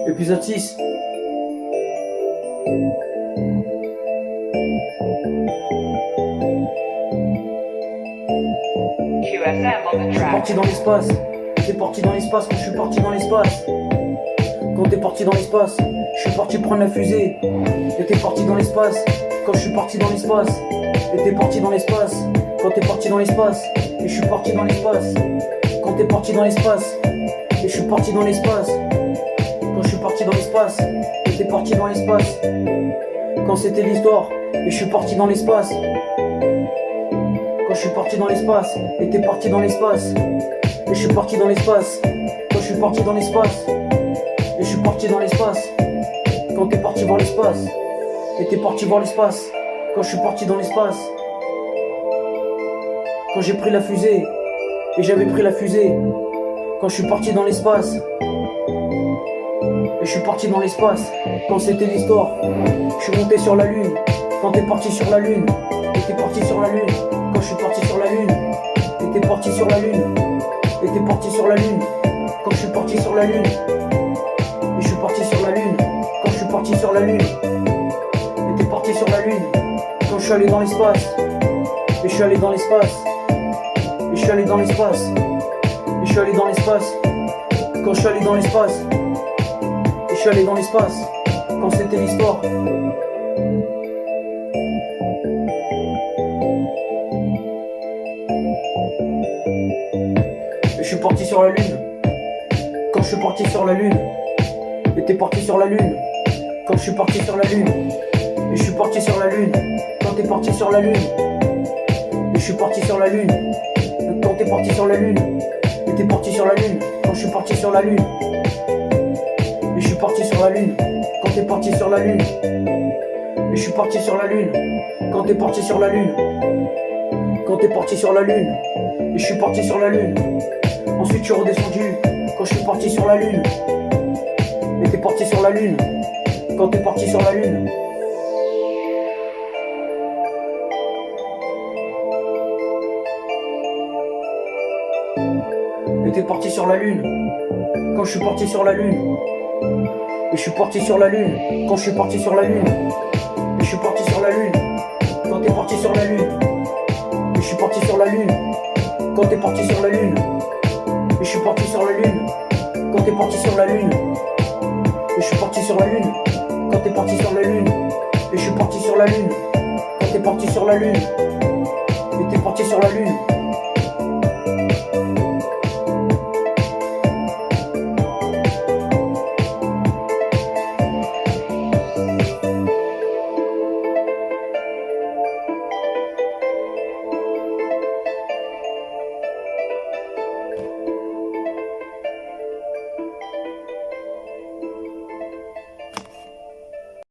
Épisode 6. QFM on the track. Parti dans l'espace. T'es parti dans l'espace quand je suis parti dans l'espace. Quand t'es parti dans l'espace, je suis parti prendre la fusée. Et t'es parti dans l'espace quand je suis parti dans l'espace. Et t'es parti dans l'espace quand t'es parti dans l'espace. Et je suis parti dans l'espace quand t'es parti dans l'espace. Et je suis parti dans l'espace quand je suis parti dans l'espace. Et t'es parti dans l'espace quand c'était l'histoire. Et je suis parti dans l'espace quand je suis parti dans l'espace. Et t'es parti dans l'espace. Et je suis parti dans l'espace quand je suis parti dans l'espace. Et je suis parti dans l'espace quand t'es parti voir l'espace. Et t'es parti voir l'espace quand je suis parti dans l'espace. Quand j'ai pris la fusée et j'avais pris la fusée. Quand je suis parti dans l'espace. Et je suis parti dans l'espace quand c'était l'histoire. Je suis monté sur la lune quand t'es parti sur la lune. Et t'es parti sur la lune quand je suis parti sur la lune. Et t'es parti sur la lune. Et t'es parti sur la lune quand je suis parti sur la lune. Et je suis parti sur la lune quand je suis parti sur la lune. Et t'es parti sur la lune quand je suis allé dans l'espace. Et je suis allé dans l'espace. Et je suis allé dans l'espace. Et je suis allé dans l'espace quand je suis allé dans l'espace. Et je suis allé dans l'espace quand c'était l'histoire. Et je suis parti sur la lune quand je suis parti sur la lune. Et t'es parti sur la lune quand je suis parti sur la lune. Et je suis parti sur la lune quand t'es parti sur la lune. Et je suis parti sur la lune quand t'es parti sur la lune. Et t'es parti sur la lune quand je suis parti sur la lune. Et je suis parti sur la lune quand t'es parti sur la lune. Et je suis parti sur la lune quand t'es parti sur la lune. Quand t'es parti sur la lune. Et je suis parti sur la lune. Ensuite je suis redescendu quand je suis parti sur la lune. Et t'es parti sur la lune quand t'es parti sur la lune. Et t'es parti sur la lune quand je suis parti sur la lune. Et je suis parti sur la lune quand je suis parti sur la lune. Et je suis parti sur la lune quand t'es parti sur la lune. Et je suis parti sur la lune quand t'es parti sur la lune. Et je suis parti sur la lune quand t'es parti sur la lune. Et je suis parti sur la lune quand t'es parti sur la lune. Et je suis parti sur la lune quand t'es parti sur la lune. Et t'es parti sur la lune